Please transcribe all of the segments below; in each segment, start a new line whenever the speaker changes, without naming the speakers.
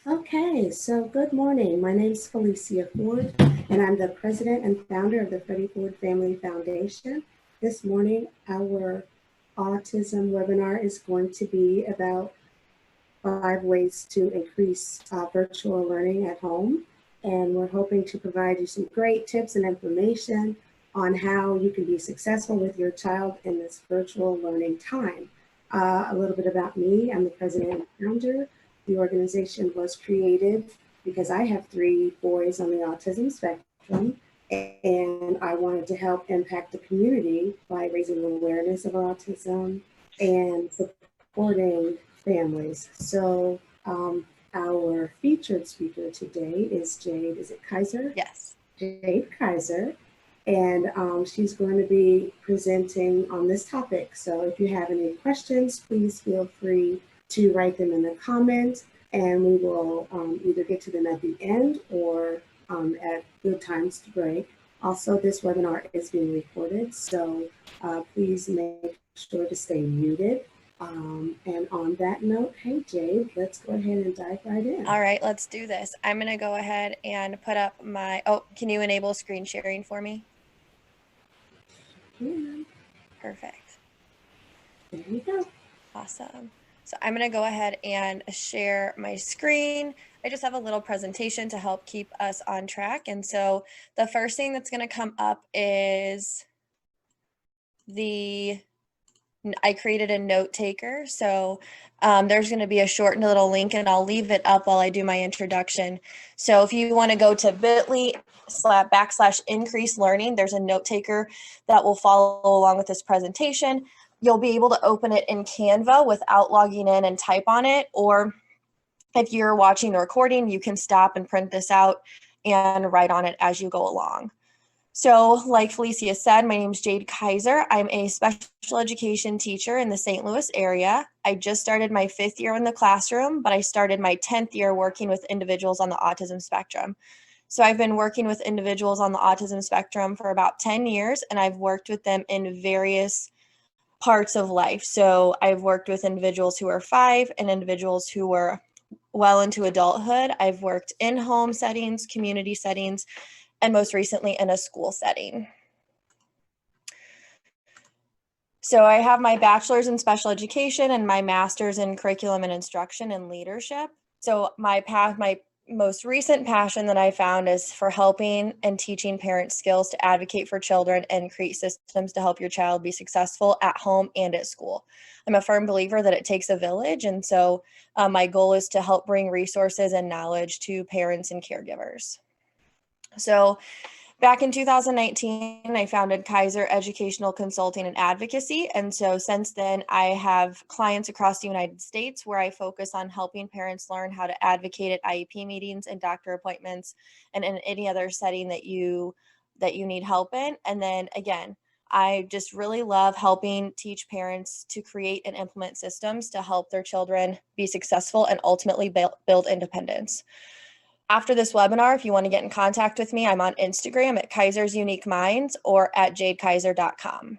Okay, so good morning. My name is Felicia Ford, and I'm the president and founder of the Freddie Ford Family Foundation. This morning, our autism webinar is going to be about 5 ways to increase virtual learning at home. And we're hoping to provide you some great tips and information on how you can be successful with your child in this virtual learning time. A little bit about me. I'm the president and founder. The organization was created because I have 3 boys on the autism spectrum, and I wanted to help impact the community by raising awareness of autism and supporting families. So our featured speaker today is Jade. Is it Kiser?
Yes.
Jade Kiser. And she's going to be presenting on this topic. So if you have any questions, please feel free to write them in the comments, and we will either get to them at the end or at good times to break. Also, this webinar is being recorded, so please make sure to stay muted. And on that note, hey Jade, let's go ahead and dive right in.
All right, let's do this. I'm going to go ahead and put up my, can you enable screen sharing for me?
Yeah.
Perfect.
There you go.
Awesome. So I'm going to go ahead and share my screen. I just have a little presentation to help keep us on track. And so the first thing that's going to come up is I created a note taker. So there's going to be a short little link, and I'll leave it up while I do my introduction. So if you want to go to bit.ly/increase learning, there's a note taker that will follow along with this presentation. You'll be able to open it in Canva without logging in and type on it. Or if you're watching the recording, you can stop and print this out and write on it as you go along. So like Felicia said, my name is Jade Kiser. I'm a special education teacher in the St. Louis area. I just started my 5th year in the classroom, but I started my 10th year working with individuals on the autism spectrum. So I've been working with individuals on the autism spectrum for about 10 years, and I've worked with them in various parts of life. So I've worked with individuals who are 5 and individuals who were well into adulthood. I've worked in home settings, community settings, and most recently in a school setting. So I have my bachelor's in special education and my master's in curriculum and instruction and leadership. So my most recent passion that I found is for helping and teaching parents skills to advocate for children and create systems to help your child be successful at home and at school. I'm a firm believer that it takes a village, and so my goal is to help bring resources and knowledge to parents and caregivers. So back in 2019, I founded Kiser Educational Consulting and Advocacy. And so since then, I have clients across the United States where I focus on helping parents learn how to advocate at IEP meetings and doctor appointments and in any other setting that you need help in. And then again, I just really love helping teach parents to create and implement systems to help their children be successful and ultimately build independence. After this webinar, if you want to get in contact with me, I'm on Instagram at Kiser's Unique Minds or at jadekiser.com.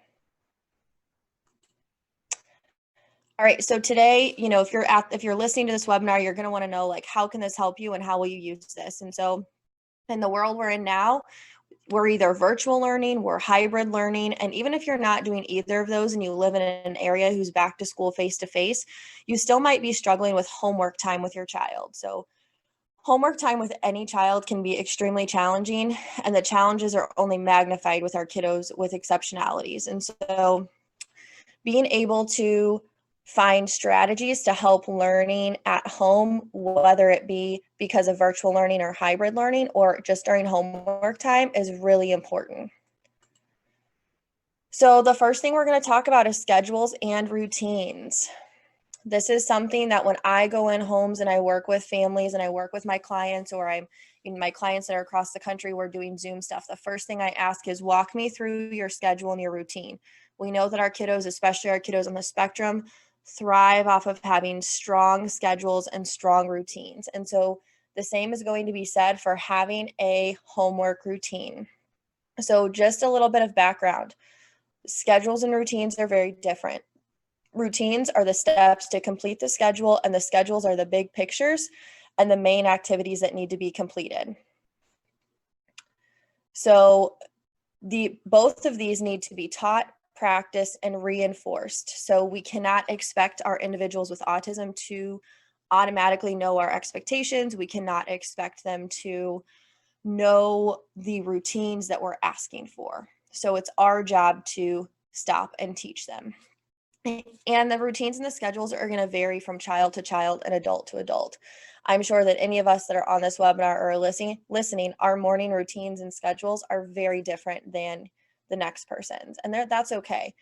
All right, so today, if you're listening to this webinar, you're going to want to know, like, how can this help you and how will you use this? And so in the world we're in now, we're either virtual learning, we're hybrid learning, and even if you're not doing either of those and you live in an area who's back to school face-to-face, you still might be struggling with homework time with your child. So homework time with any child can be extremely challenging, and the challenges are only magnified with our kiddos with exceptionalities. And so being able to find strategies to help learning at home, whether it be because of virtual learning or hybrid learning or just during homework time, is really important. So the first thing we're going to talk about is schedules and routines. This is something that when I go in homes and I work with families and I work with my clients, or my clients that are across the country, we're doing Zoom stuff. The first thing I ask is, walk me through your schedule and your routine. We know that our kiddos, especially our kiddos on the spectrum, thrive off of having strong schedules and strong routines. And so the same is going to be said for having a homework routine. So just a little bit of background. Schedules and routines are very different. Routines are the steps to complete the schedule, and the schedules are the big pictures. and the main activities that need to be completed. So both of these need to be taught, practiced, and reinforced. So we cannot expect our individuals with autism to automatically know our expectations. We cannot expect them to know the routines that we're asking for. So it's our job to stop and teach them. And the routines and the schedules are going to vary from child to child and adult to adult. I'm sure that any of us that are on this webinar or listening, our morning routines and schedules are very different than the next person's, and that's okay.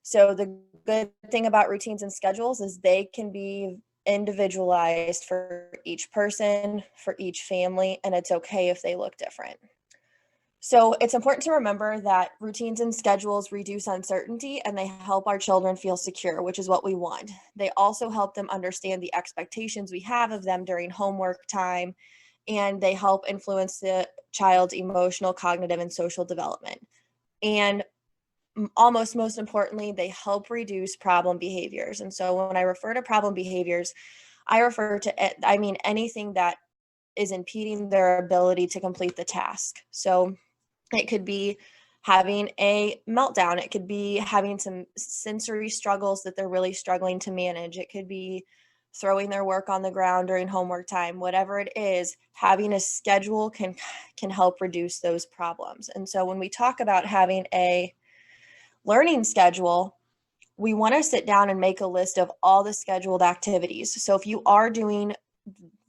So the good thing about routines and schedules is they can be individualized for each person, for each family, and it's okay if they look different. So it's important to remember that routines and schedules reduce uncertainty and they help our children feel secure, which is what we want. They also help them understand the expectations we have of them during homework time, and they help influence the child's emotional, cognitive, and social development. And almost most importantly, they help reduce problem behaviors. And so when I refer to problem behaviors, I refer to, anything that is impeding their ability to complete the task. So it could be having a meltdown. It could be having some sensory struggles that they're really struggling to manage. It could be throwing their work on the ground during homework time. Whatever it is, having a schedule can help reduce those problems. And so when we talk about having a learning schedule, we want to sit down and make a list of all the scheduled activities. So if you are doing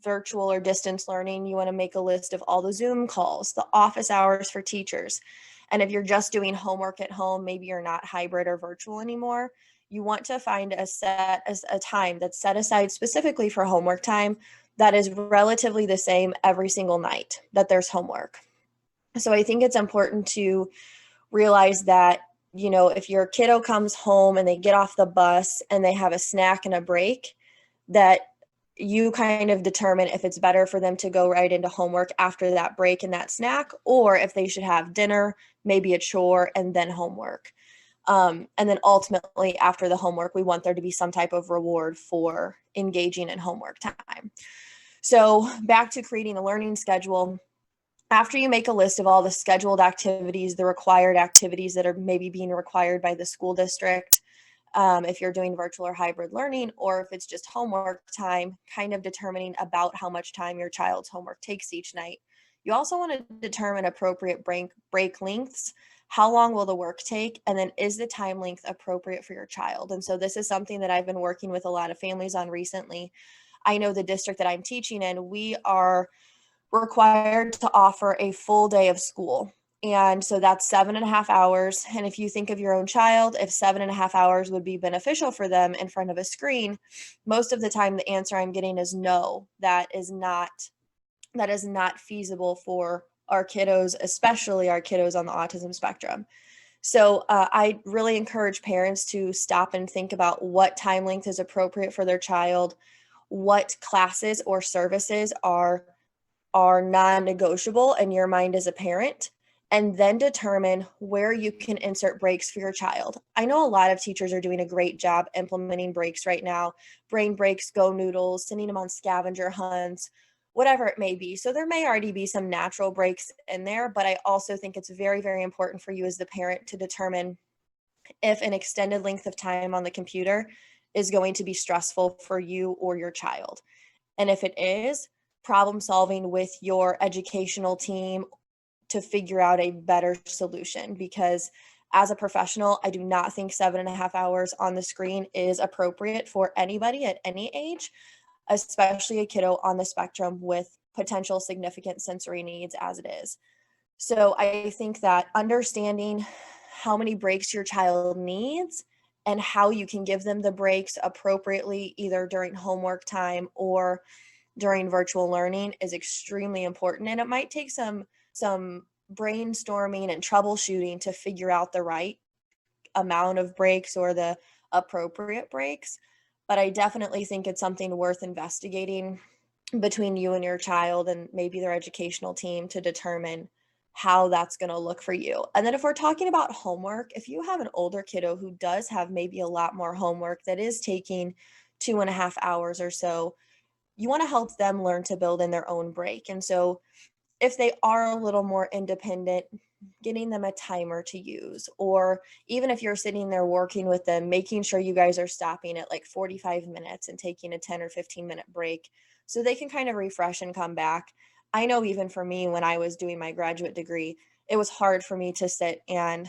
virtual or distance learning, you want to make a list of all the Zoom calls, the office hours for teachers. And if you're just doing homework at home, maybe you're not hybrid or virtual anymore, you want to find a time that's set aside specifically for homework time that is relatively the same every single night that there's homework. So I think it's important to realize that, if your kiddo comes home and they get off the bus and they have a snack and a break, that you kind of determine if it's better for them to go right into homework after that break and that snack, or if they should have dinner, maybe a chore, and then homework. And then ultimately after the homework, we want there to be some type of reward for engaging in homework time. So back to creating a learning schedule. After you make a list of all the scheduled activities, the required activities that are maybe being required by the school district, if you're doing virtual or hybrid learning, or if it's just homework time, kind of determining about how much time your child's homework takes each night. You also want to determine appropriate break lengths. How long will the work take? And then is the time length appropriate for your child? And so this is something that I've been working with a lot of families on recently. I know the district that I'm teaching in, we are required to offer a full day of school. And so that's 7.5 hours. And if you think of your own child, if 7.5 hours would be beneficial for them in front of a screen, most of the time the answer I'm getting is no, that is not feasible for our kiddos, especially our kiddos on the autism spectrum. So I really encourage parents to stop and think about what time length is appropriate for their child, what classes or services are non-negotiable in your mind as a parent, and then determine where you can insert breaks for your child. I know a lot of teachers are doing a great job implementing breaks right now, brain breaks, go noodles, sending them on scavenger hunts, whatever it may be. So there may already be some natural breaks in there, but I also think it's very, very important for you as the parent to determine if an extended length of time on the computer is going to be stressful for you or your child. And if it is, problem solving with your educational team to figure out a better solution, because as a professional, I do not think 7.5 hours on the screen is appropriate for anybody at any age, especially a kiddo on the spectrum with potential significant sensory needs as it is. So I think that understanding how many breaks your child needs and how you can give them the breaks appropriately, either during homework time or during virtual learning, is extremely important. And it might take some brainstorming and troubleshooting to figure out the right amount of breaks or the appropriate breaks. But I definitely think it's something worth investigating between you and your child and maybe their educational team to determine how that's going to look for you. And then if we're talking about homework, if you have an older kiddo who does have maybe a lot more homework that is taking 2.5 hours or so, you want to help them learn to build in their own break. And so if they are a little more independent, getting them a timer to use, or even if you're sitting there working with them, making sure you guys are stopping at like 45 minutes and taking a 10 or 15-minute break so they can kind of refresh and come back. I know even for me, when I was doing my graduate degree, it was hard for me to sit and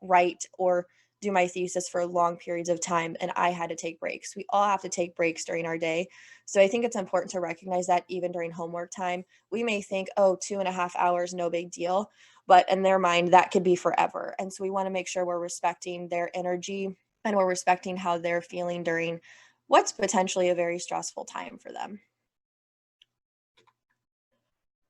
write or do my thesis for long periods of time, and I had to take breaks. We all have to take breaks during our day. So I think it's important to recognize that even during homework time, we may think, oh, 2.5 hours, no big deal. But in their mind, that could be forever. And so we want to make sure we're respecting their energy and we're respecting how they're feeling during what's potentially a very stressful time for them.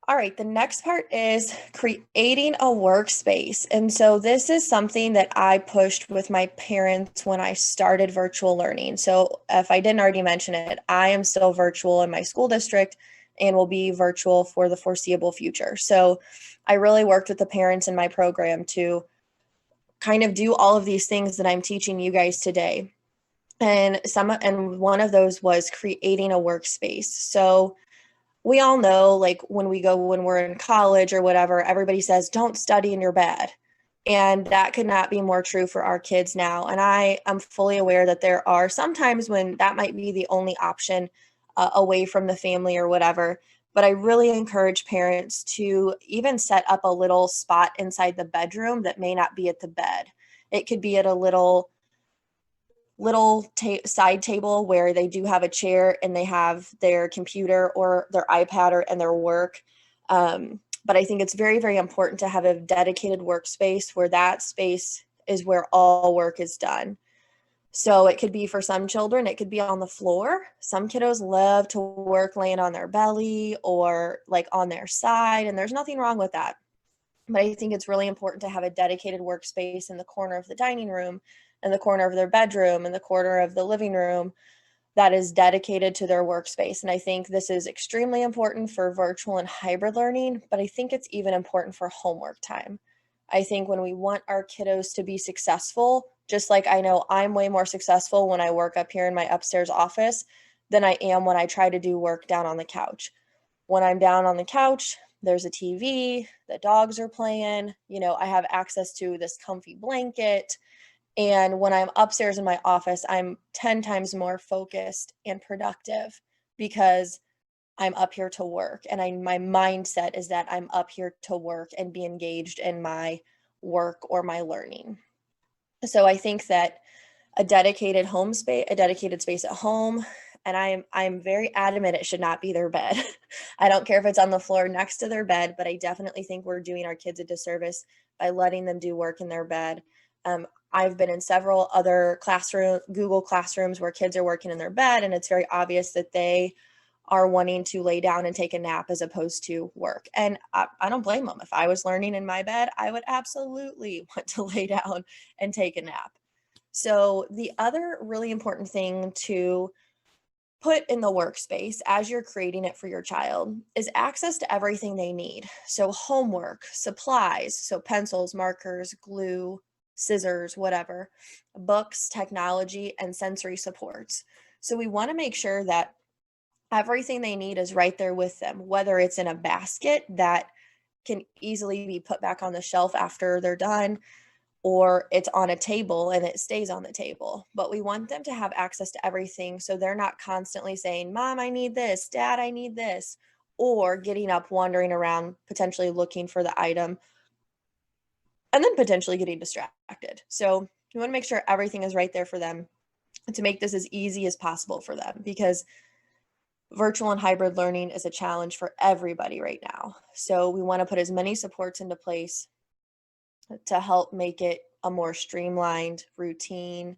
All right, the next part is creating a workspace. And so this is something that I pushed with my parents when I started virtual learning. So if I didn't already mention it, I am still virtual in my school district and will be virtual for the foreseeable future. So I really worked with the parents in my program to kind of do all of these things that I'm teaching you guys today. And one of those was creating a workspace. So we all know, like when we're in college or whatever, everybody says, don't study in your bed. And that could not be more true for our kids now. And I am fully aware that there are some times when that might be the only option away from the family or whatever. But I really encourage parents to even set up a little spot inside the bedroom that may not be at the bed. It could be at a side table where they do have a chair and they have their computer or their iPad and their work. But I think it's very, very important to have a dedicated workspace where that space is where all work is done. So it could be for some children, it could be on the floor. Some kiddos love to work laying on their belly or like on their side, and there's nothing wrong with that. But I think it's really important to have a dedicated workspace in the corner of the dining room, in the corner of their bedroom, in the corner of the living room that is dedicated to their workspace. And I think this is extremely important for virtual and hybrid learning, but I think it's even important for homework time. I think when we want our kiddos to be successful, just like I know I'm way more successful when I work up here in my upstairs office than I am when I try to do work down on the couch. When I'm down on the couch, there's a TV, the dogs are playing, I have access to this comfy blanket. And when I'm upstairs in my office, I'm 10 times more focused and productive because I'm up here to work. And my mindset is that I'm up here to work and be engaged in my work or my learning. So I think that a dedicated space at home, and I'm very adamant it should not be their bed. I don't care if it's on the floor next to their bed, but I definitely think we're doing our kids a disservice by letting them do work in their bed. I've been in several other Google classrooms where kids are working in their bed, and it's very obvious that they are wanting to lay down and take a nap as opposed to work. And I don't blame them. If I was learning in my bed, I would absolutely want to lay down and take a nap. So the other really important thing to put in the workspace as you're creating it for your child is access to everything they need. So homework, supplies, so pencils, markers, glue, scissors, whatever, books, technology, and sensory supports. So we want to make sure that everything they need is right there with them, whether it's in a basket that can easily be put back on the shelf after they're done, or it's on a table and it stays on the table. But we want them to have access to everything so they're not constantly saying, Mom, I need this, Dad, I need this, or getting up, wandering around, potentially looking for the item, and then potentially getting distracted. So we want to make sure everything is right there for them to make this as easy as possible for them, because virtual and hybrid learning is a challenge for everybody right now. So we want to put as many supports into place to help make it a more streamlined routine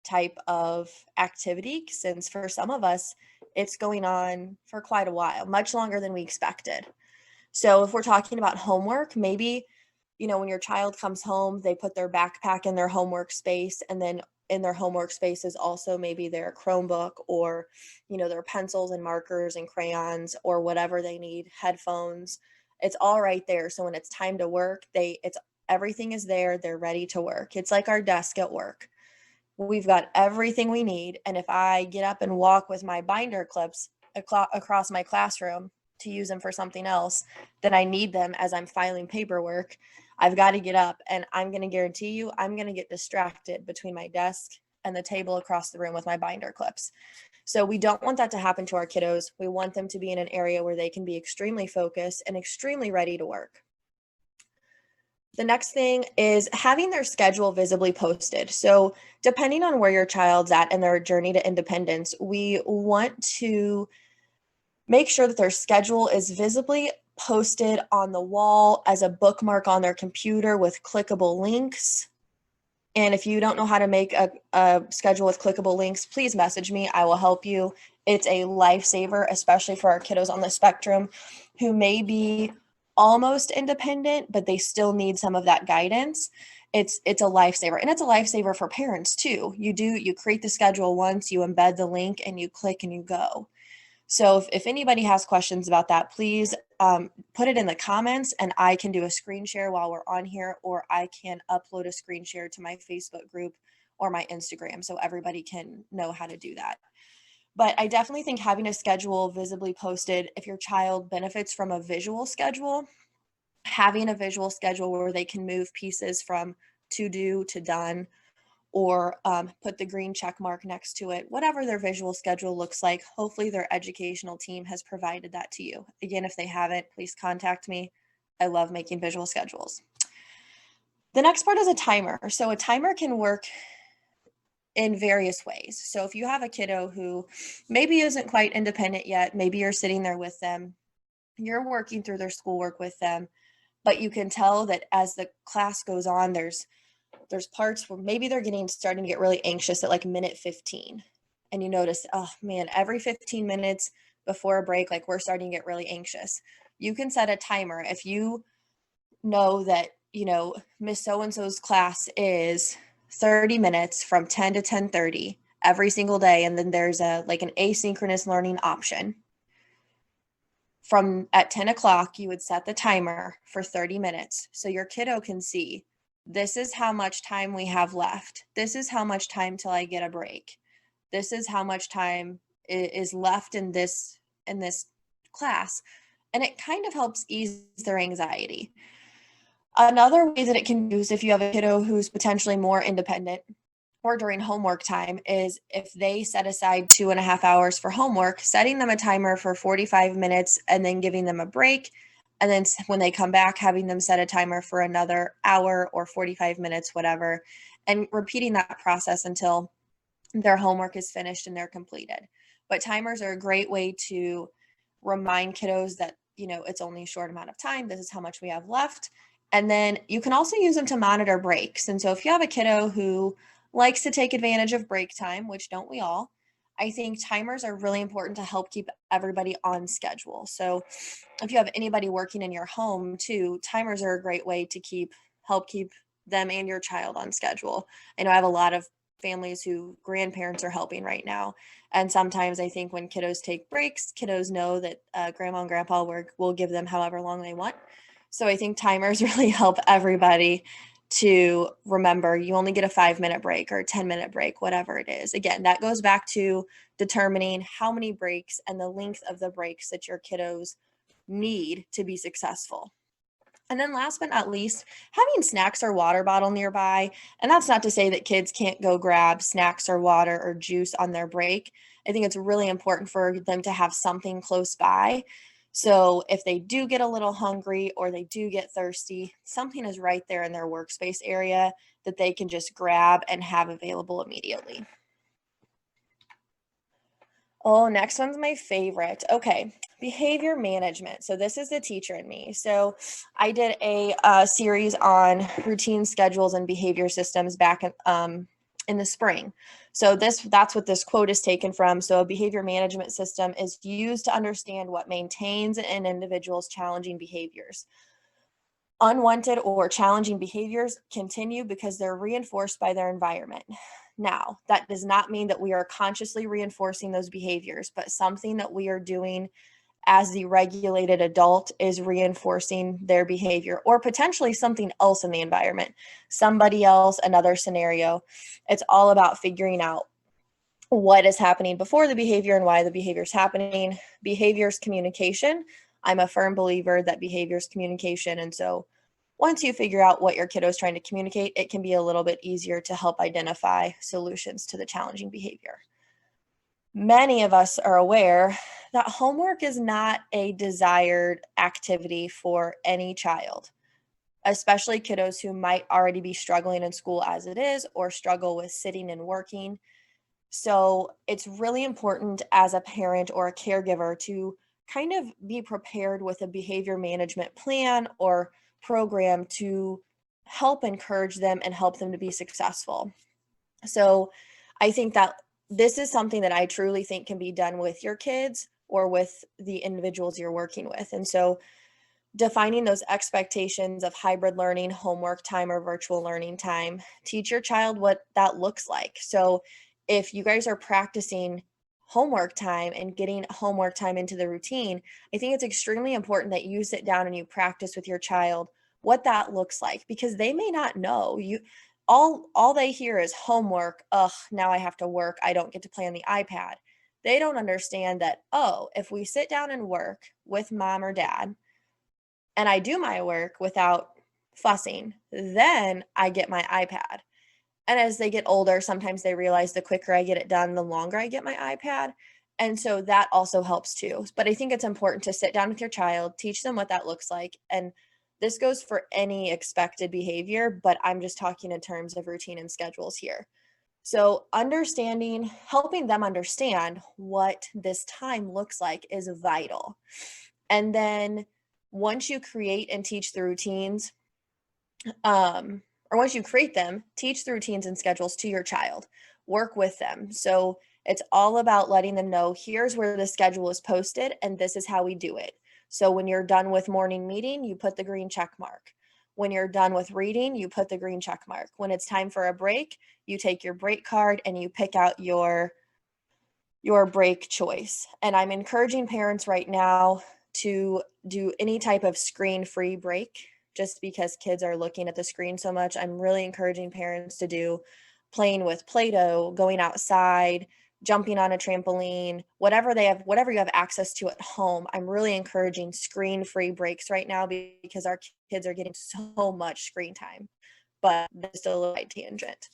type of activity, since for some of us, it's going on for quite a while, much longer than we expected. So if we're talking about homework, maybe, when your child comes home, they put their backpack in their homework space, and then in their homework space is also maybe their Chromebook or, their pencils and markers and crayons or whatever they need, headphones. It's all right there. So when it's time to work, everything is there. They're ready to work. It's like our desk at work. We've got everything we need. And if I get up and walk with my binder clips, across my classroom to use them for something else, then I need them as I'm filing paperwork. I've got to get up, and I'm going to guarantee you I'm going to get distracted between my desk and the table across the room with my binder clips. So we don't want that to happen to our kiddos. We want them to be in an area where they can be extremely focused and extremely ready to work. The next thing is having their schedule visibly posted. So depending on where your child's at in their journey to independence, we want to make sure that their schedule is visibly posted on the wall as a bookmark on their computer with clickable links. And if you don't know how to make a schedule with clickable links, please message me. I will help you. It's a lifesaver, especially for our kiddos on the spectrum who may be almost independent, but they still need some of that guidance. It's a lifesaver, and it's a lifesaver for parents too. You create the schedule once, you embed the link, and you click and you go. So if anybody has questions about that, please put it in the comments, and I can do a screen share while we're on here, or I can upload a screen share to my Facebook group or my Instagram so everybody can know how to do that. But I definitely think having a schedule visibly posted, if your child benefits from a visual schedule, having a visual schedule where they can move pieces from to do to done, or put the green check mark next to it, whatever their visual schedule looks like. Hopefully their educational team has provided that to you. Again, if they haven't, please contact me. I love making visual schedules. The next part is a timer. So a timer can work in various ways. So if you have a kiddo who maybe isn't quite independent yet, maybe you're sitting there with them, you're working through their schoolwork with them, but you can tell that as the class goes on, there's parts where maybe they're starting to get really anxious at like minute 15. And you notice, oh man, every 15 minutes before a break, like we're starting to get really anxious. You can set a timer. If you know that, Miss So-and-so's class is 30 minutes from 10 to 10:30 every single day. And then there's an asynchronous learning option. From at 10 o'clock, you would set the timer for 30 minutes. So your kiddo can see, this is how much time we have left. This is how much time till I get a break. This is how much time is left in this class. And it kind of helps ease their anxiety. Another way that it can be used if you have a kiddo who's potentially more independent or during homework time is if they set aside 2.5 hours for homework, setting them a timer for 45 minutes and then giving them a break. And then when they come back, having them set a timer for another hour or 45 minutes, whatever, and repeating that process until their homework is finished and they're completed. But timers are a great way to remind kiddos that, it's only a short amount of time. This is how much we have left. And then you can also use them to monitor breaks. And so if you have a kiddo who likes to take advantage of break time, which don't we all, I think timers are really important to help keep everybody on schedule. So if you have anybody working in your home too, timers are a great way to help keep them and your child on schedule. I know I have a lot of families who grandparents are helping right now. And sometimes I think when kiddos take breaks, kiddos know that grandma and grandpa will give them however long they want. So I think timers really help everybody to remember you only get a 5-minute break or a 10-minute break, whatever it is. Again, that goes back to determining how many breaks and the length of the breaks that your kiddos need to be successful. And then last but not least, having snacks or water bottle nearby. And that's not to say that kids can't go grab snacks or water or juice on their break. I think it's really important for them to have something close by. So if they do get a little hungry or they do get thirsty, something is right there in their workspace area that they can just grab and have available immediately. Oh, next one's my favorite. Okay, behavior management. So this is the teacher in me. So I did a series on routine schedules and behavior systems back in the spring. So that's what this quote is taken from. So a behavior management system is used to understand what maintains an individual's challenging behaviors. Unwanted or challenging behaviors continue because they're reinforced by their environment. Now, that does not mean that we are consciously reinforcing those behaviors, but something that we are doing as the regulated adult is reinforcing their behavior, or potentially something else in the environment, somebody else, another scenario. It's all about figuring out what is happening before the behavior and why the behavior is happening. Behaviors communication. I'm a firm believer that behaviors communication. And so once you figure out what your kiddo is trying to communicate, it can be a little bit easier to help identify solutions to the challenging behavior. Many of us are aware that homework is not a desired activity for any child, especially kiddos who might already be struggling in school as it is or struggle with sitting and working. So it's really important as a parent or a caregiver to kind of be prepared with a behavior management plan or program to help encourage them and help them to be successful. So I think that this is something that I truly think can be done with your kids or with the individuals you're working with. And so defining those expectations of hybrid learning, homework time, or virtual learning time, teach your child what that looks like. So if you guys are practicing homework time and getting homework time into the routine, I think it's extremely important that you sit down and you practice with your child what that looks like, because they may not know. All they hear is homework. Ugh, now I have to work. I don't get to play on the iPad. They don't understand that, oh, if we sit down and work with mom or dad and I do my work without fussing, then I get my iPad. And as they get older, sometimes they realize the quicker I get it done, the longer I get my iPad. And so that also helps too. But I think it's important to sit down with your child, teach them what that looks like. And this goes for any expected behavior, but I'm just talking in terms of routine and schedules here. So understanding, helping them understand what this time looks like is vital. And then once you create and teach the routines, or once you create them, teach the routines and schedules to your child. Work with them. So it's all about letting them know, here's where the schedule is posted and this is how we do it. So when you're done with morning meeting, you put the green check mark. When you're done with reading, you put the green check mark. When it's time for a break, you take your break card and you pick out your break choice. And I'm encouraging parents right now to do any type of screen-free break, just because kids are looking at the screen so much. I'm really encouraging parents to do playing with Play-Doh, going outside, jumping on a trampoline, whatever you have access to at home. I'm really encouraging screen-free breaks right now because our kids are getting so much screen time. But that's still a tangent.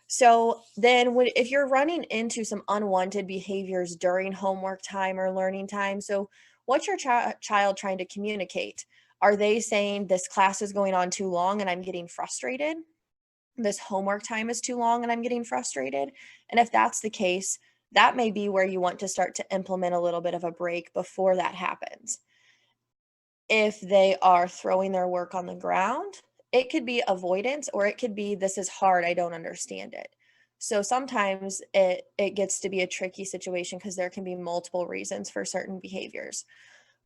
So then if you're running into some unwanted behaviors during homework time or learning time, so what's your child trying to communicate? Are they saying this class is going on too long and I'm getting frustrated? This homework time is too long and I'm getting frustrated? And if that's the case, that may be where you want to start to implement a little bit of a break before that happens. If they are throwing their work on the ground, it could be avoidance, or it could be, this is hard, I don't understand it. So sometimes it gets to be a tricky situation because there can be multiple reasons for certain behaviors.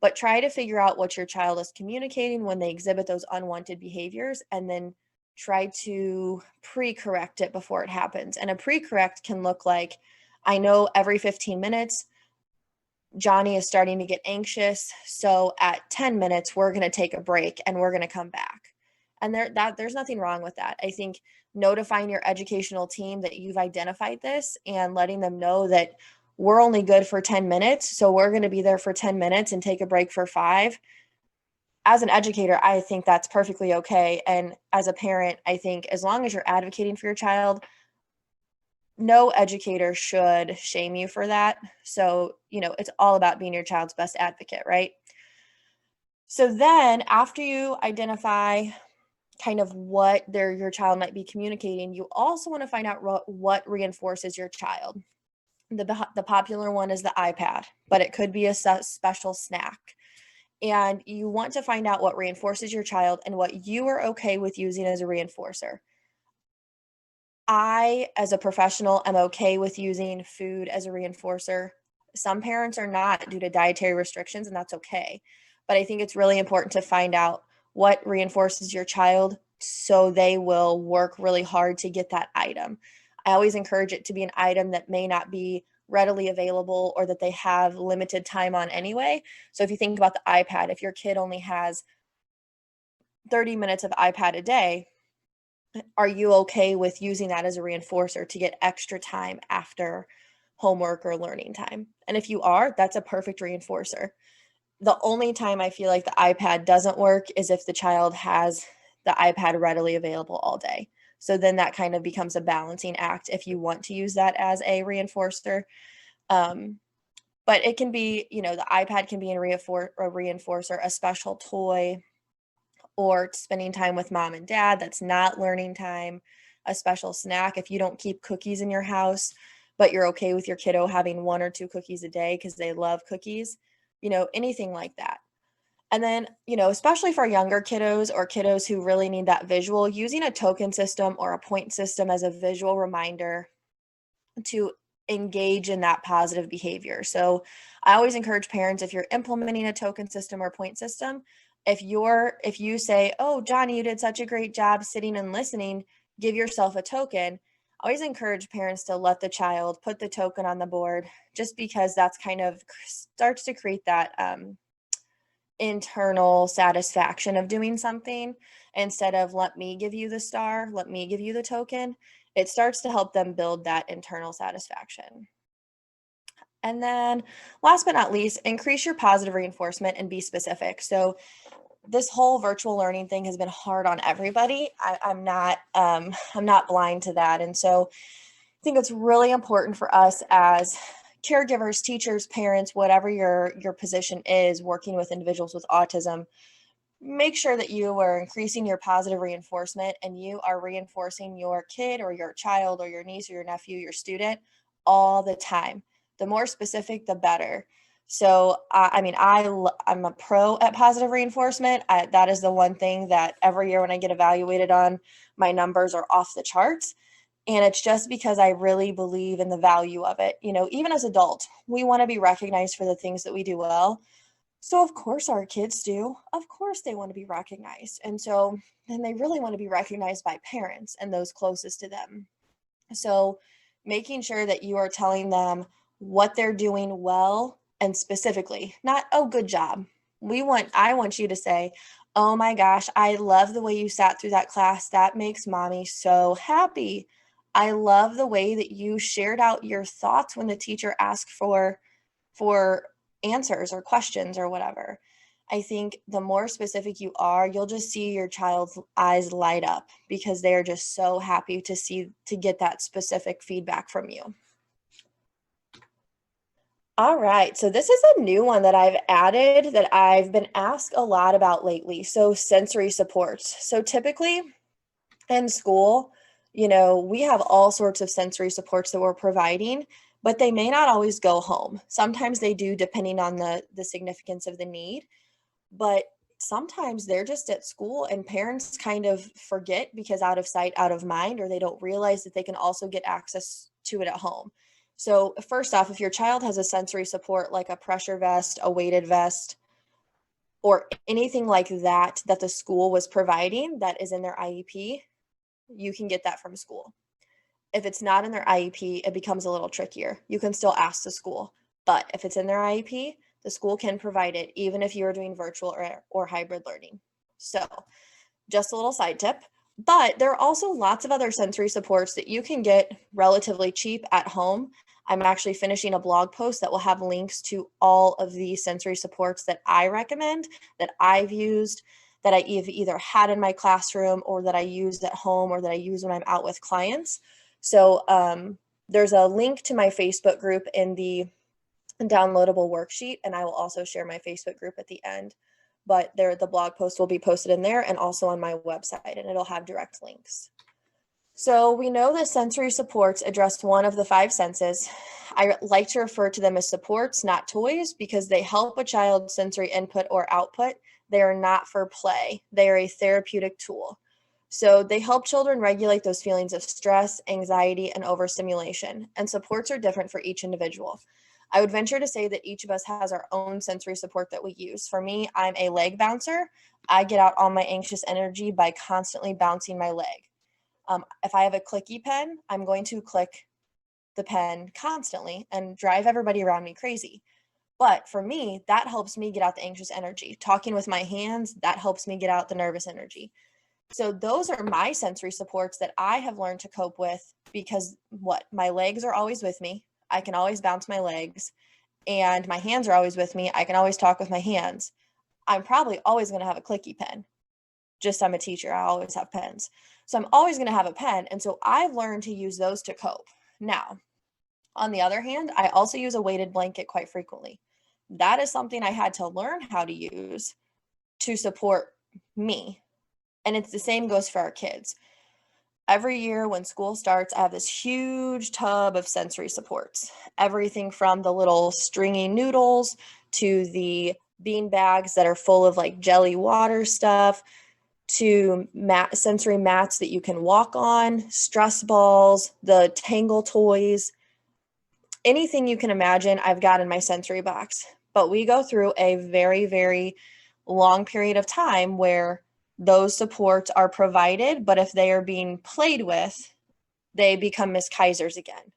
But try to figure out what your child is communicating when they exhibit those unwanted behaviors, and then try to pre-correct it before it happens. And a pre-correct can look like, I know every 15 minutes Johnny is starting to get anxious. So at 10 minutes, we're going to take a break and we're going to come back. And there's nothing wrong with that. I think notifying your educational team that you've identified this and letting them know that we're only good for 10 minutes. So we're going to be there for 10 minutes and take a break for 5. As an educator, I think that's perfectly okay. And as a parent, I think as long as you're advocating for your child, no educator should shame you for that. So, it's all about being your child's best advocate, right? So then after you identify kind of what your child might be communicating, you also want to find out what reinforces your child. The popular one is the iPad, but it could be a special snack. And you want to find out what reinforces your child and what you are okay with using as a reinforcer. I, as a professional, am okay with using food as a reinforcer. Some parents are not due to dietary restrictions, and that's okay. But I think it's really important to find out what reinforces your child so they will work really hard to get that item. I always encourage it to be an item that may not be readily available or that they have limited time on anyway. So if you think about the iPad, if your kid only has 30 minutes of iPad a day, are you okay with using that as a reinforcer to get extra time after homework or learning time. And if you are, that's a perfect reinforcer. The only time I feel like the iPad doesn't work is if the child has the iPad readily available all day. So then that kind of becomes a balancing act if you want to use that as a reinforcer. But it can be, the iPad can be a reinforcer, a special toy, or spending time with mom and dad that's not learning time, a special snack. If you don't keep cookies in your house, but you're okay with your kiddo having 1 or 2 cookies a day because they love cookies, anything like that. And then, especially for younger kiddos or kiddos who really need that visual, using a token system or a point system as a visual reminder to engage in that positive behavior. So I always encourage parents, if you're implementing a token system or point system, if you say, "Oh, Johnny, you did such a great job sitting and listening, give yourself a token." I always encourage parents to let the child put the token on the board, just because that's kind of starts to create that internal satisfaction of doing something, instead of "let me give you the star, let me give you the token." It starts to help them build that internal satisfaction. And then last but not least, increase your positive reinforcement and be specific. So this whole virtual learning thing has been hard on everybody. I'm not I'm not blind to that. And so I think it's really important for us as caregivers, teachers, parents, whatever your position is working with individuals with autism, make sure that you are increasing your positive reinforcement and you are reinforcing your kid or your child or your niece or your nephew, your student, all the time. The more specific, the better. So, I'm a pro at positive reinforcement. That is the one thing that every year when I get evaluated on, my numbers are off the charts. And it's just because I really believe in the value of it. Even as adults, we want to be recognized for the things that we do well. So of course our kids do. Of course they want to be recognized. And they really want to be recognized by parents and those closest to them. So making sure that you are telling them what they're doing well and specifically, not, "Oh, good job." I want you to say, "Oh my gosh, I love the way you sat through that class. That makes mommy so happy. I love the way that you shared out your thoughts when the teacher asked for answers or questions or whatever." I think the more specific you are, you'll just see your child's eyes light up because they are just so happy to get that specific feedback from you. All right, so this is a new one that I've added that I've been asked a lot about lately. So sensory supports. So typically in school, we have all sorts of sensory supports that we're providing, but they may not always go home. Sometimes they do, depending on the significance of the need, but sometimes they're just at school and parents kind of forget because out of sight, out of mind, or they don't realize that they can also get access to it at home. So first off, if your child has a sensory support like a pressure vest, a weighted vest, or anything like that that the school was providing that is in their IEP, you can get that from school. If it's not in their IEP, it becomes a little trickier. You can still ask the school, but if it's in their IEP, the school can provide it even if you are doing virtual or hybrid learning. So just a little side tip, but there are also lots of other sensory supports that you can get relatively cheap at home. I'm actually finishing a blog post that will have links to all of the sensory supports that I recommend, that I've used, that I've either had in my classroom or that I use at home or that I use when I'm out with clients. So there's a link to my Facebook group in the downloadable worksheet, and I will also share my Facebook group at the end. But the blog post will be posted in there and also on my website, and it'll have direct links. So we know that sensory supports address one of the 5 senses. I like to refer to them as supports, not toys, because they help a child's sensory input or output. They are not for play. They are a therapeutic tool. So they help children regulate those feelings of stress, anxiety, and overstimulation. And supports are different for each individual. I would venture to say that each of us has our own sensory support that we use. For me, I'm a leg bouncer. I get out all my anxious energy by constantly bouncing my leg. If I have a clicky pen, I'm going to click the pen constantly and drive everybody around me crazy. But for me, that helps me get out the anxious energy. Talking with my hands, that helps me get out the nervous energy. So those are my sensory supports that I have learned to cope with because my legs are always with me. I can always bounce my legs, and my hands are always with me. I can always talk with my hands. I'm probably always going to have a clicky pen. Just I'm a teacher, I always have pens. So I'm always going to have a pen. And so I've learned to use those to cope. Now, on the other hand, I also use a weighted blanket quite frequently. That is something I had to learn how to use to support me. And it's the same goes for our kids. Every year when school starts, I have this huge tub of sensory supports. Everything from the little stringy noodles to the bean bags that are full of like jelly water stuff, to sensory mats that you can walk on, stress balls, the Tangle toys, anything you can imagine, I've got in my sensory box. But we go through a very, very long period of time where those supports are provided, but if they are being played with, they become Miss Kisers again.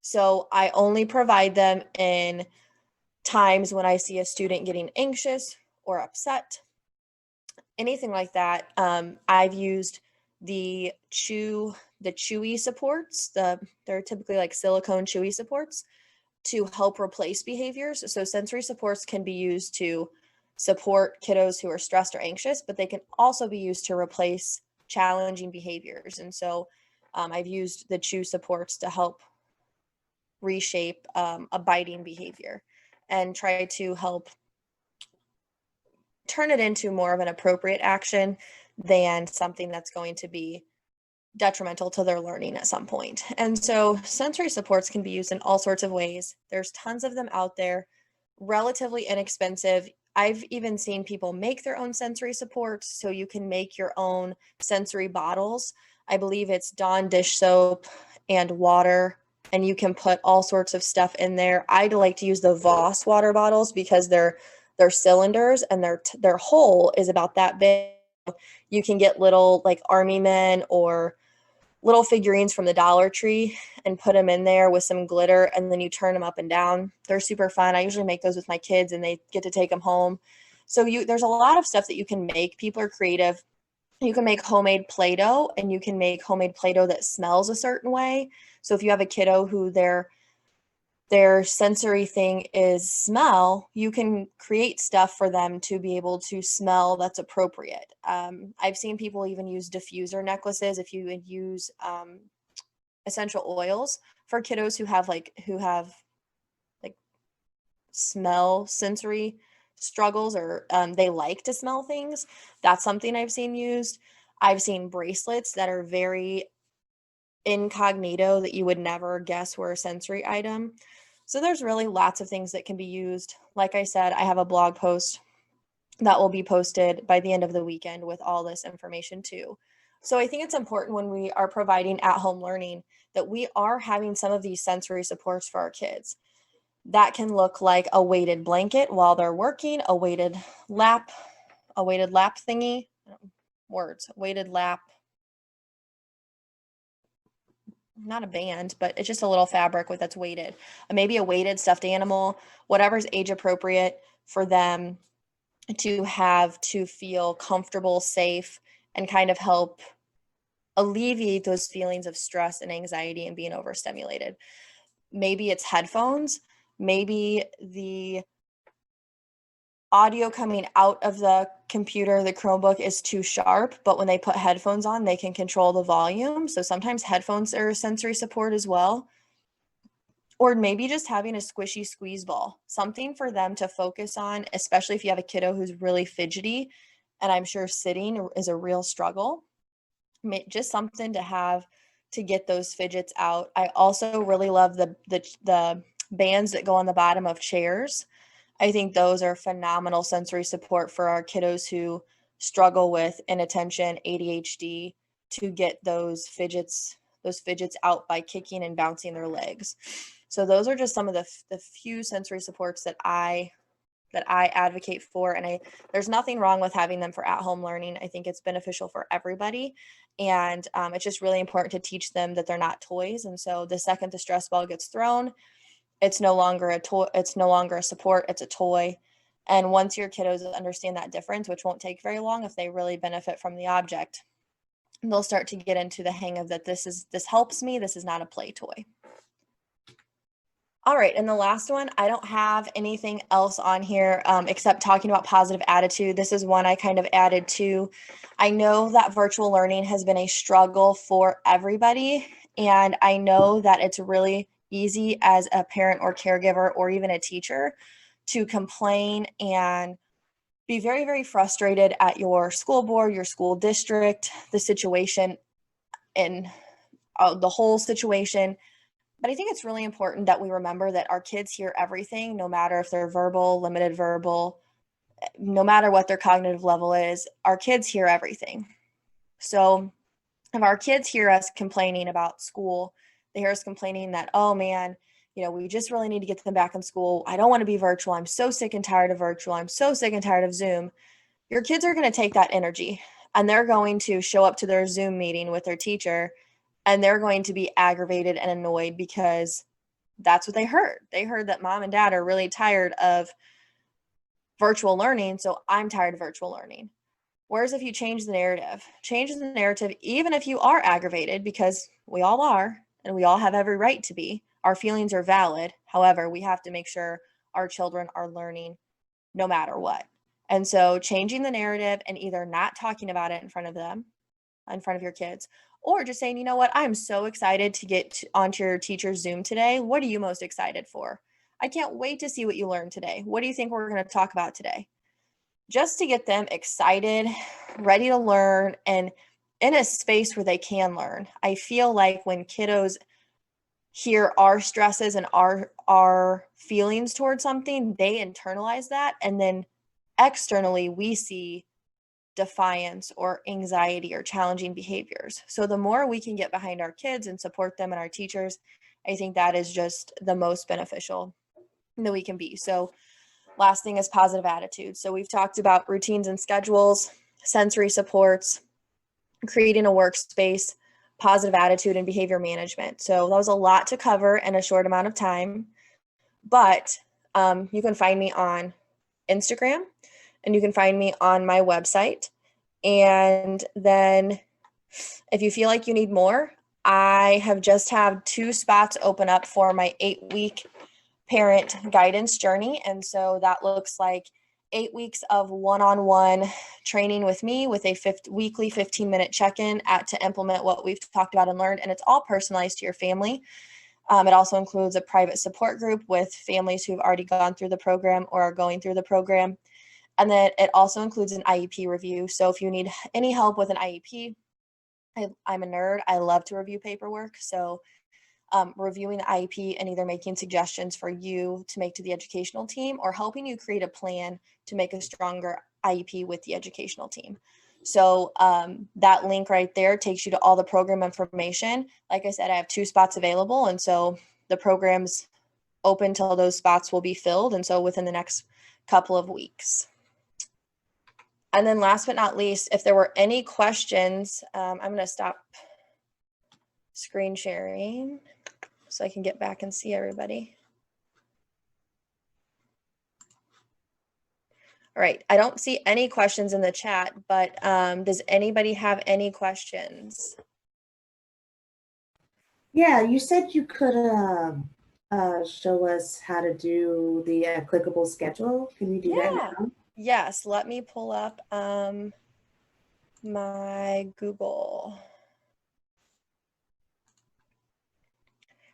So I only provide them in times when I see a student getting anxious or upset, anything like that. I've used the chewy supports, they're typically like silicone chewy supports to help replace behaviors. So sensory supports can be used to support kiddos who are stressed or anxious, but they can also be used to replace challenging behaviors. And so I've used the chew supports to help reshape a biting behavior and try to help turn it into more of an appropriate action than something that's going to be detrimental to their learning at some point. And so sensory supports can be used in all sorts of ways. There's tons of them out there, relatively inexpensive. I've even seen people make their own sensory supports, so you can make your own sensory bottles. I believe it's Dawn dish soap and water, and you can put all sorts of stuff in there. I like to use the Voss water bottles because they're cylinders and their hole is about that big. You can get little like army men or little figurines from the Dollar Tree and put them in there with some glitter, and then you turn them up and down. They're super fun. I usually make those with my kids and they get to take them home. So there's a lot of stuff that you can make. People are creative. You can make homemade Play-Doh, and you can make homemade Play-Doh that smells a certain way. So if you have a kiddo who their sensory thing is smell, you can create stuff for them to be able to smell that's appropriate. I've seen people even use diffuser necklaces. If you would use essential oils for kiddos who have like smell sensory struggles, or they like to smell things, that's something I've seen used. I've seen bracelets that are very incognito that you would never guess were a sensory item. So there's really lots of things that can be used. Like I said, I have a blog post that will be posted by the end of the weekend with all this information too. So I think it's important when we are providing at-home learning that we are having some of these sensory supports for our kids. That can look like a weighted blanket while they're working, a weighted lap thingy, weighted lap, not a band, but it's just a little fabric that's weighted. Maybe a weighted stuffed animal, whatever's age appropriate for them to have to feel comfortable, safe, and kind of help alleviate those feelings of stress and anxiety and being overstimulated. Maybe it's headphones. Maybe the audio coming out of the computer, the Chromebook, is too sharp, but when they put headphones on, they can control the volume. So sometimes headphones are sensory support as well. Or maybe just having a squishy squeeze ball, something for them to focus on, especially if you have a kiddo who's really fidgety, and I'm sure sitting is a real struggle. Just something to have to get those fidgets out. I also really love the bands that go on the bottom of chairs. I think those are phenomenal sensory support for our kiddos who struggle with inattention, ADHD, to get those fidgets out by kicking and bouncing their legs. So those are just some of the few sensory supports that I advocate for. And there's nothing wrong with having them for at-home learning. I think it's beneficial for everybody. And it's just really important to teach them that they're not toys. And so the second the stress ball gets thrown, it's no longer a toy, it's no longer a support, it's a toy. And once your kiddos understand that difference, which won't take very long if they really benefit from the object, they'll start to get into the hang of that this helps me, this is not a play toy. All right, and the last one, I don't have anything else on here except talking about positive attitude. This is one I kind of added to. I know that virtual learning has been a struggle for everybody, and I know that it's really easy as a parent or caregiver or even a teacher to complain and be very, very frustrated at your school board, your school district, the situation, and the whole situation. But I think it's really important that we remember that our kids hear everything, no matter if they're verbal, limited verbal, no matter what their cognitive level is, our kids hear everything. So if our kids hear us complaining about school, they hear us complaining that, oh man, we just really need to get them back in school. I don't want to be virtual. I'm so sick and tired of virtual. I'm so sick and tired of Zoom. Your kids are going to take that energy and they're going to show up to their Zoom meeting with their teacher and they're going to be aggravated and annoyed because that's what they heard. They heard that mom and dad are really tired of virtual learning, so I'm tired of virtual learning. Whereas if you change the narrative, even if you are aggravated, because we all are, and we all have every right to be, our feelings are valid. However, we have to make sure our children are learning no matter what. And so changing the narrative and either not talking about it in front of them, in front of your kids, or just saying, you know what, I'm so excited to get onto your teacher's Zoom today. What are you most excited for? I can't wait to see what you learned today. What do you think we're going to talk about today? Just to get them excited, ready to learn, and in a space where they can learn. I feel like when kiddos hear our stresses and our feelings towards something, they internalize that, and then externally we see defiance or anxiety or challenging behaviors. So the more we can get behind our kids and support them and our teachers, I think that is just the most beneficial that we can be. So last thing is positive attitude. So we've talked about routines and schedules, sensory supports, creating a workspace, positive attitude, and behavior management. So that was a lot to cover in a short amount of time, but you can find me on Instagram and you can find me on my website. And then if you feel like you need more, I have just have 2 spots open up for my 8-week parent guidance journey. And so that looks like 8 weeks of one-on-one training with me with a weekly 15-minute check-in to implement what we've talked about and learned. And it's all personalized to your family. It also includes a private support group with families who've already gone through the program or are going through the program. And then it also includes an IEP review. So if you need any help with an IEP, I'm a nerd. I love to review paperwork. So reviewing the IEP and either making suggestions for you to make to the educational team or helping you create a plan to make a stronger IEP with the educational team. So that link right there takes you to all the program information. Like I said, I have 2 spots available. And so the program's open till those spots will be filled. And so within the next couple of weeks. And then last but not least, if there were any questions, I'm going to stop screen sharing so I can get back and see everybody. All right, I don't see any questions in the chat, but does anybody have any questions?
Yeah, you said you could show us how to do the clickable schedule. Can you do that now?
Yes, let me pull up my Google.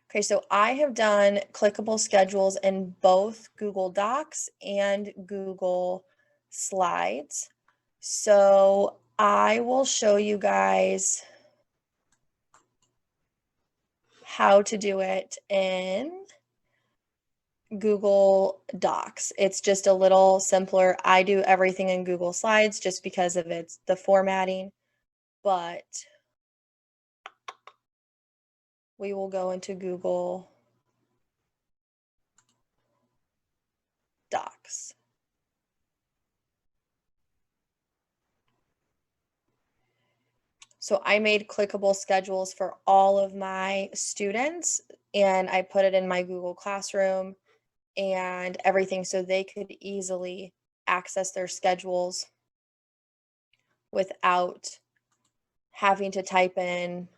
Okay, so I have done clickable schedules in both Google Docs and Google Slides. So I will show you guys how to do it in Google Docs. It's just a little simpler. I do everything in Google Slides just because of the formatting, but we will go into Google Docs. So I made clickable schedules for all of my students and I put it in my Google Classroom and everything so they could easily access their schedules without having to type in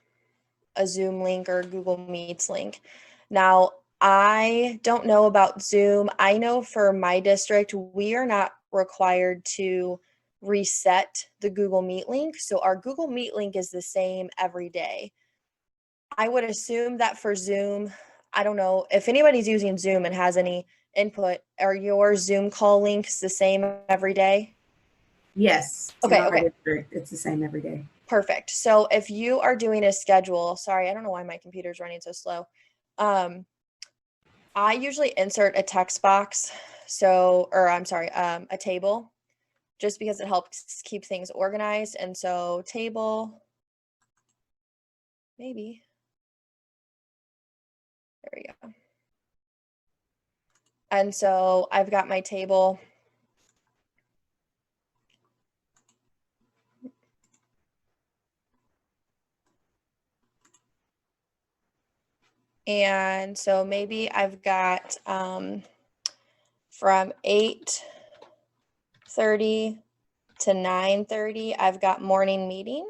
a Zoom link or Google Meets link. Now, I don't know about Zoom. I know for my district, we are not required to reset the Google Meet link. So our Google Meet link is the same every day. I would assume that for Zoom, I don't know if anybody's using Zoom and has any input, are your Zoom call links the same every day?
Yes, in
Okay,
our
okay.
district, it's the same every day.
Perfect. So if you are doing a schedule, sorry, I don't know why my computer's running so slow. I usually insert a text box, or I'm sorry, a table, just because it helps keep things organized. And so table, maybe, there we go. And so I've got my table. And so maybe I've got from 8:30 to 9:30, I've got morning meeting.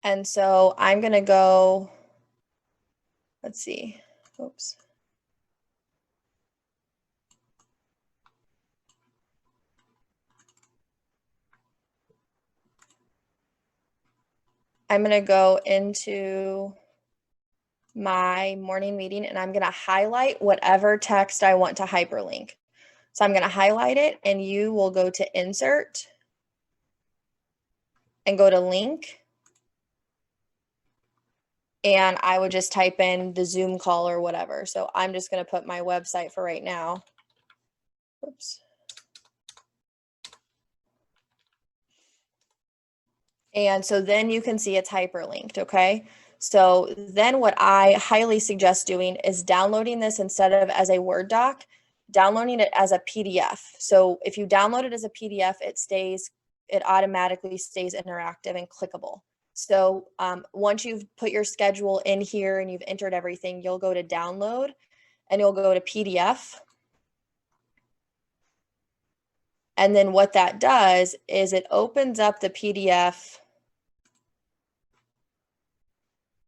And so I'm going to go, let's see, oops. I'm going to go into my morning meeting and I'm going to highlight whatever text I want to hyperlink. So I'm going to highlight it and you will go to insert and go to link. And I would just type in the Zoom call or whatever. So I'm just going to put my website for right now. Oops. And so then you can see it's hyperlinked, okay? So then what I highly suggest doing is downloading this instead of as a Word doc, downloading it as a PDF. So if you download it as a PDF, it automatically stays interactive and clickable. So once you've put your schedule in here and you've entered everything, you'll go to download and you'll go to PDF. And then what that does is it opens up the PDF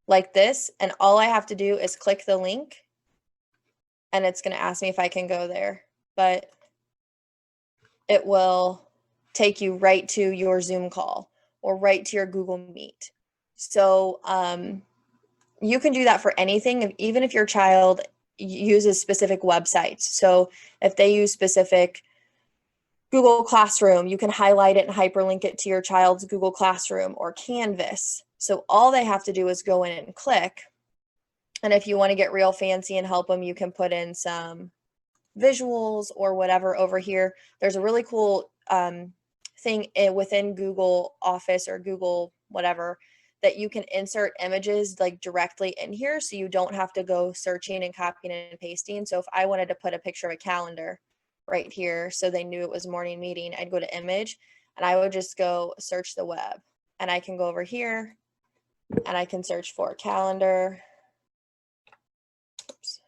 like this, and all I have to do is click the link and it's going to ask me if I can go there, but it will take you right to your Zoom call or right to your Google Meet. So you can do that for anything, even if your child uses specific websites. So if they use specific Google Classroom, you can highlight it and hyperlink it to your child's Google Classroom or Canvas. So all they have to do is go in and click. And if you want to get real fancy and help them, you can put in some visuals or whatever over here. There's a really cool thing within Google Office or Google whatever that you can insert images like directly in here, so you don't have to go searching and copying and pasting. So if I wanted to put a picture of a calendar right here so they knew it was morning meeting, I'd go to image and I would just go search the web, and I can go over here and I can search for calendar. Oops.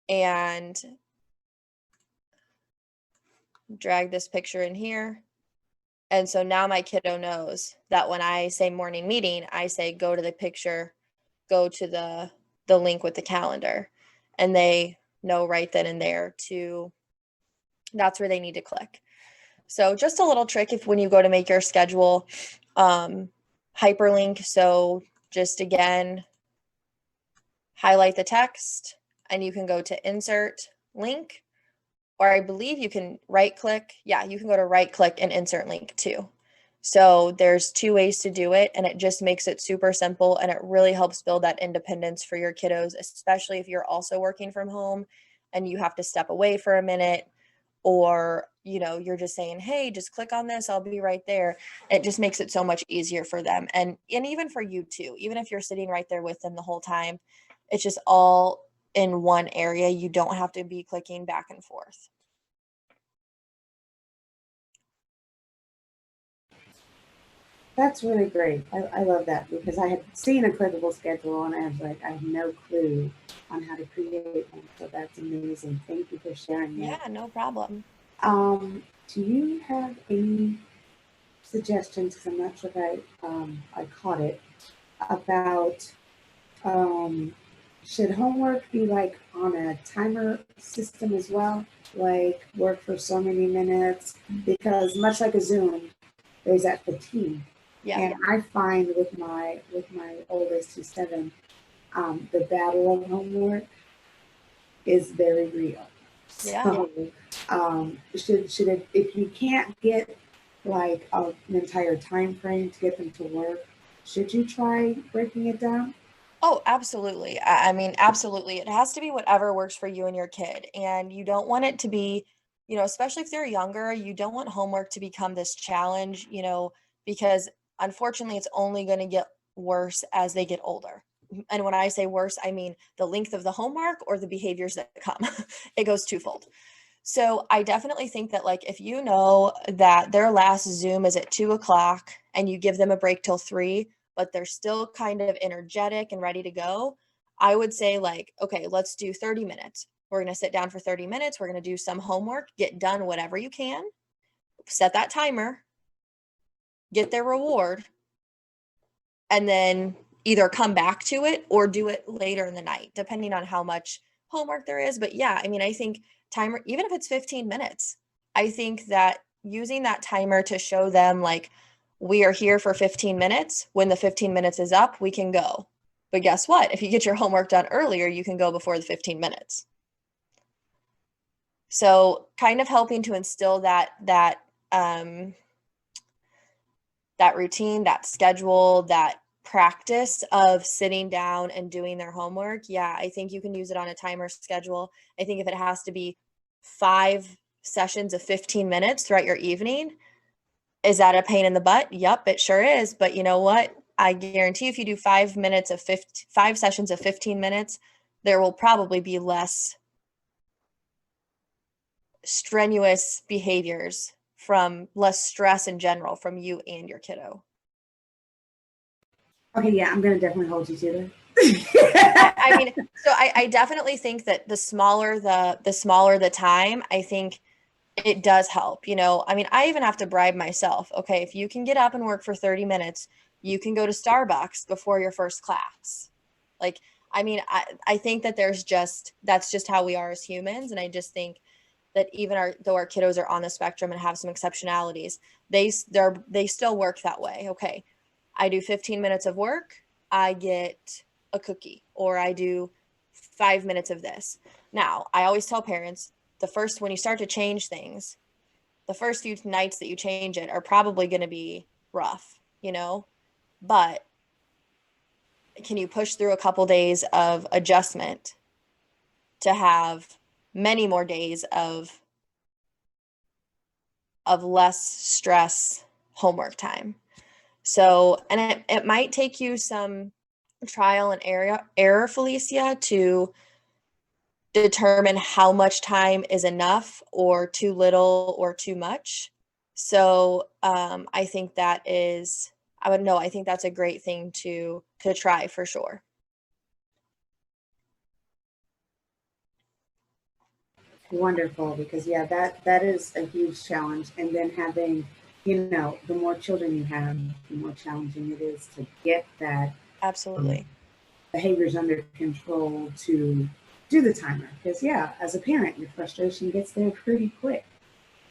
And drag this picture in here. And so now my kiddo knows that when I say morning meeting, I say go to the picture, go to the link with the calendar, and they know right then and there that's where they need to click. So just a little trick if when you go to make your schedule, hyperlink. So just again, highlight the text and you can go to insert link, or I believe you can right click. Yeah, you can go to right click and insert link too. So there's two ways to do it, and it just makes it super simple, and it really helps build that independence for your kiddos, especially if you're also working from home and you have to step away for a minute, or you're just saying, hey, just click on this, I'll be right there. It just makes it so much easier for them, and even for you too. Even if you're sitting right there with them the whole time, it's just all in one area. You don't have to be clicking back and forth.
That's really great. I love that because I had seen a clickable schedule and I was like, I have no clue on how to create one. So that's amazing. Thank you for sharing that.
Yeah, no problem.
Do you have any suggestions? Because I'm not sure if I caught it. about should homework be like on a timer system as well, like work for so many minutes? Because much like a Zoom, there's that fatigue.
Yeah.
And I find with my oldest, who's 7, the battle of homework is very real.
Yeah.
So should it, if you can't get like an entire time frame to get them to work, should you try breaking it down?
Oh, absolutely. I mean, absolutely. It has to be whatever works for you and your kid. And you don't want it to be, especially if they're younger, you don't want homework to become this challenge, because unfortunately it's only going to get worse as they get older. And when I say worse, I mean the length of the homework or the behaviors that come. It goes twofold. So I definitely think that, like, if you know that their last Zoom is at 2 o'clock and you give them a break till 3, but they're still kind of energetic and ready to go, I would say, like, okay, let's do 30 minutes. We're going to sit down for 30 minutes. We're going to do some homework, get done whatever you can, set that timer, get their reward, and then either come back to it or do it later in the night, depending on how much homework there is. But yeah, I mean, I think timer, even if it's 15 minutes, I think that using that timer to show them, like, we are here for 15 minutes. When the 15 minutes is up, we can go. But guess what? If you get your homework done earlier, you can go before the 15 minutes. So kind of helping to instill that routine, that schedule, that practice of sitting down and doing their homework. Yeah, I think you can use it on a timer schedule. I think if it has to be 5 sessions of 15 minutes throughout your evening, is that a pain in the butt? Yep, it sure is. But you know what? I guarantee if you do 5 sessions of 15 minutes, there will probably be less strenuous behaviors, from less stress in general from you and your kiddo.
Okay, yeah, I'm gonna definitely hold you to
I
that.
mean, so I definitely think that the smaller the time, I think it does help. I mean, I even have to bribe myself. Okay, if you can get up and work for 30 minutes, you can go to Starbucks before your first class. Like, I mean, I think that that's just how we are as humans. And I just think that even though our kiddos are on the spectrum and have some exceptionalities, they still work that way. Okay, I do 15 minutes of work, I get a cookie, or I do 5 minutes of this. Now, I always tell parents, when you start to change things, the first few nights that you change it are probably going to be rough, but can you push through a couple days of adjustment to have many more days of less stress homework time? So, and it might take you some trial and error, Felicia, to determine how much time is enough or too little or too much. So I think I think that's a great thing to try for sure.
Wonderful, because yeah, that is a huge challenge. And then having, the more children you have, the more challenging it is to get that
Absolutely.
behaviors under control to do the timer. Because yeah, as a parent, your frustration gets there pretty quick.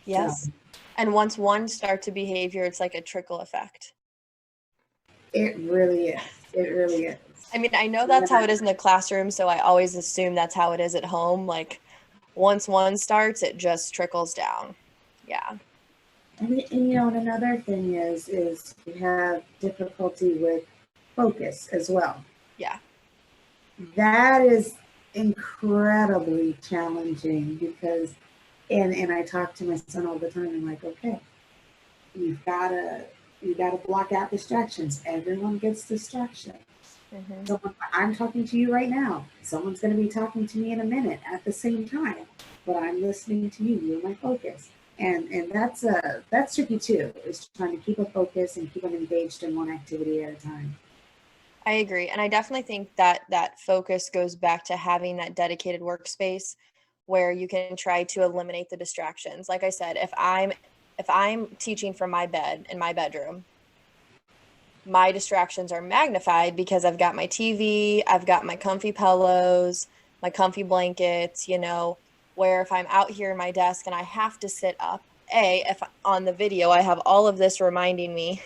So
Yes. And once one starts a behavior, it's like a trickle effect.
it really is. It really is.
I mean, I know that's how it is in the classroom, so I always assume that's how it is at home. Like, once one starts, it just trickles down. Yeah.
And another thing is you have difficulty with focus as well.
Yeah.
That is incredibly challenging because, and I talk to my son all the time. I'm like, okay, you gotta block out distractions. Everyone gets distractions.
Mm-hmm.
I'm talking to you right now. Someone's going to be talking to me in a minute at the same time, but I'm listening to you. You're my focus, and that's tricky too. Is trying to keep a focus and keep them engaged in one activity at a time.
I agree. And I definitely think that focus goes back to having that dedicated workspace where you can try to eliminate the distractions. Like I said, if I'm teaching from my bed in my bedroom, my distractions are magnified because I've got my TV, I've got my comfy pillows, my comfy blankets, where if I'm out here in my desk and I have to sit up, if on the video I have all of this reminding me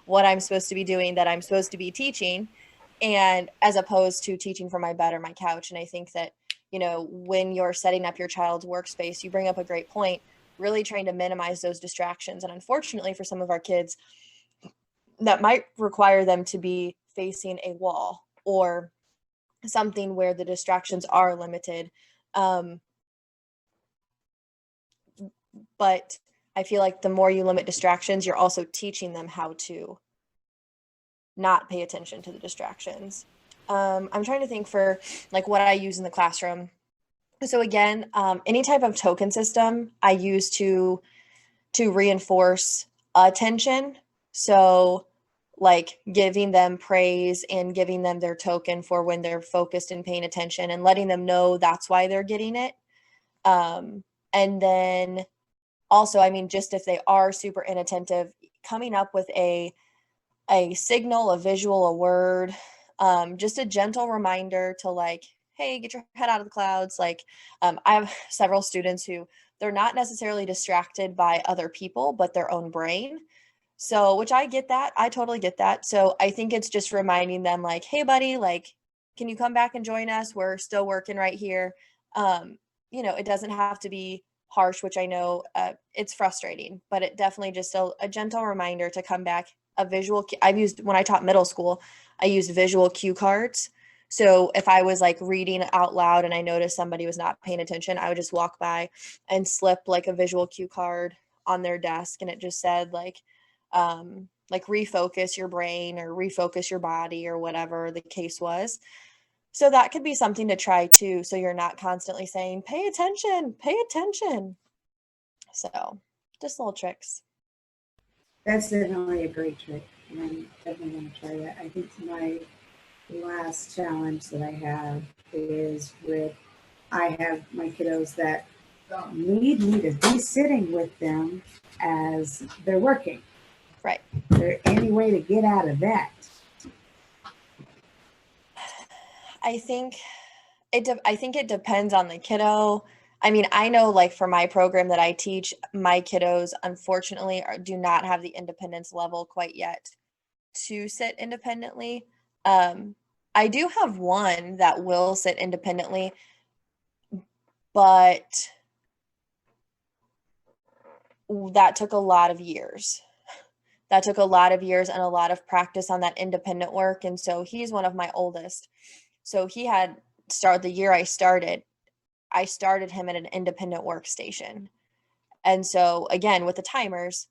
what I'm supposed to be doing, that I'm supposed to be teaching, and as opposed to teaching from my bed or my couch. And I think that, when you're setting up your child's workspace, you bring up a great point, really trying to minimize those distractions. And unfortunately for some of our kids, that might require them to be facing a wall or something where the distractions are limited. But I feel like the more you limit distractions, you're also teaching them how to not pay attention to the distractions. I'm trying to think for like what I use in the classroom. So again, any type of token system I use to reinforce attention. So like giving them praise and giving them their token for when they're focused and paying attention and letting them know that's why they're getting it. And then also, I mean, just if they are super inattentive, coming up with a signal, a visual, a word, just a gentle reminder to like, hey, get your head out of the clouds. Like, I have several students who they're not necessarily distracted by other people, but their own brain. So, which I get that. I totally get that. So I think it's just reminding them like, hey, buddy, like, can you come back and join us? We're still working right here. It doesn't have to be harsh, which I know it's frustrating, but it definitely just a gentle reminder to come back. A visual, I've used, when I taught middle school, I used visual cue cards. So if I was like reading out loud and I noticed somebody was not paying attention, I would just walk by and slip like a visual cue card on their desk. And it just said like refocus your brain or refocus your body or whatever the case was. So that could be something to try too. So you're not constantly saying, pay attention, pay attention. So just little tricks.
That's definitely a great trick, and I'm definitely going to try that. I think my last challenge that I have is with I have my kiddos that need me to be sitting with them as they're working.
Right.
Is there any way to get out of that?
I think it depends on the kiddo. I mean, I know like for my program that I teach, my kiddos unfortunately do not have the independence level quite yet to sit independently. I do have one that will sit independently, but that took a lot of years. That took a lot of years and a lot of practice on that independent work. And so he's one of my oldest. So he had started the year I started him at an independent workstation. And so again, with the timers,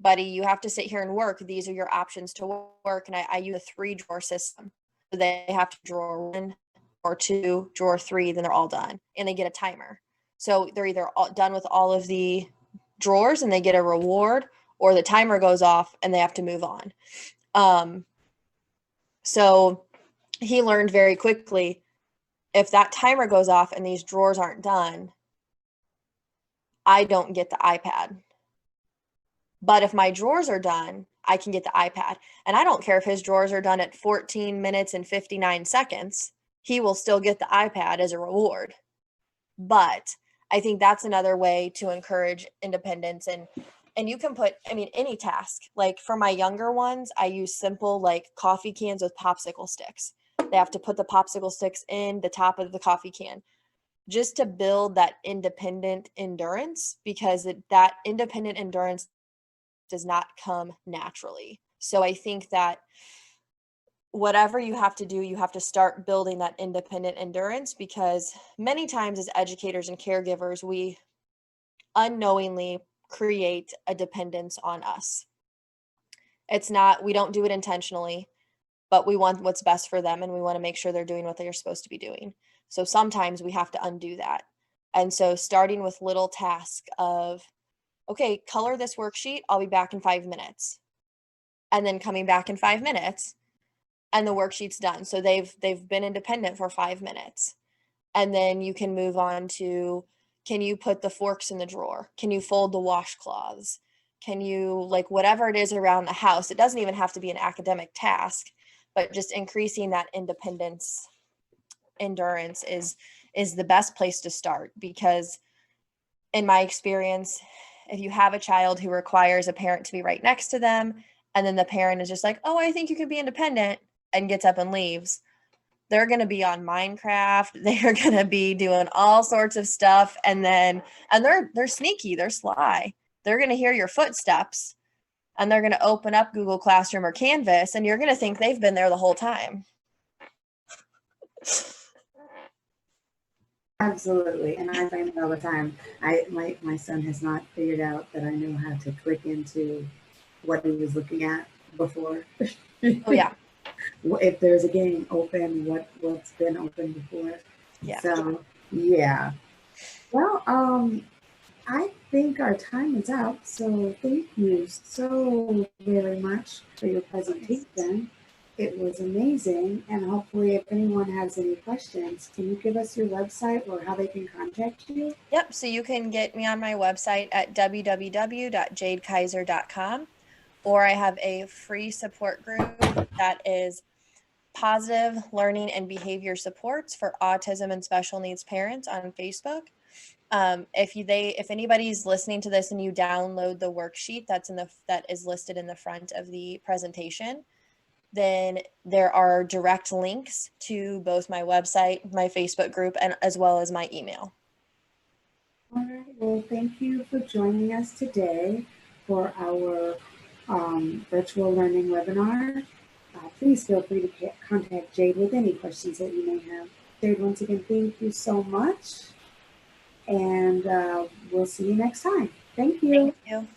buddy, you have to sit here and work. These are your options to work. And I use a 3-drawer system. So they have to drawer 1 or 2, drawer 3, then they're all done. And they get a timer. So they're either done with all of the drawers and they get a reward, or the timer goes off and they have to move on. So he learned very quickly, if that timer goes off and these drawers aren't done, I don't get the iPad. But if my drawers are done, I can get the iPad. And I don't care if his drawers are done at 14 minutes and 59 seconds, he will still get the iPad as a reward. But I think that's another way to encourage independence. And you can put, I mean, any task. Like for my younger ones, I use simple like coffee cans with popsicle sticks. They have to put the popsicle sticks in the top of the coffee can just to build that independent endurance, because that independent endurance does not come naturally. So I think that whatever you have to do, you have to start building that independent endurance, because many times as educators and caregivers, we unknowingly create a dependence on us. We don't do it intentionally, but we want what's best for them and we want to make sure they're doing what they're supposed to be doing. So sometimes we have to undo that. And so starting with little tasks of, okay, color this worksheet, I'll be back in 5 minutes. And then coming back in 5 minutes and the worksheet's done. So they've been independent for 5 minutes. And then you can move on to, can you put the forks in the drawer? Can you fold the washcloths? Can you, like, whatever it is around the house, it doesn't even have to be an academic task, but just increasing that independence endurance is the best place to start. Because in my experience, if you have a child who requires a parent to be right next to them, and then the parent is just like, oh, I think you can be independent, and gets up and leaves, they're going to be on Minecraft. They're going to be doing all sorts of stuff. And they're sneaky. They're sly. They're going to hear your footsteps, and they're going to open up Google Classroom or Canvas, and you're going to think they've been there the whole time.
Absolutely, and I find it all the time. My son has not figured out that I know how to click into what he was looking at before.
Oh yeah.
If there's a game open, what's been open before.
Yeah.
So yeah. Well, I think our time is out. So thank you so very much for your presentation. It was amazing. And hopefully if anyone has any questions, can you give us your website or how they can contact you?
Yep. So you can get me on my website at www.jadekiser.com, or I have a free support group that is Positive Learning and Behavior Supports for Autism and Special Needs Parents on Facebook. If anybody's listening to this and you download the worksheet that is listed in the front of the presentation, then there are direct links to both my website, my Facebook group, and as well as my email.
All right. Well, thank you for joining us today for our virtual learning webinar. Please feel free to contact Jade with any questions that you may have. Jade, once again, thank you so much. And we'll see you next time. Thank you.
Thank you.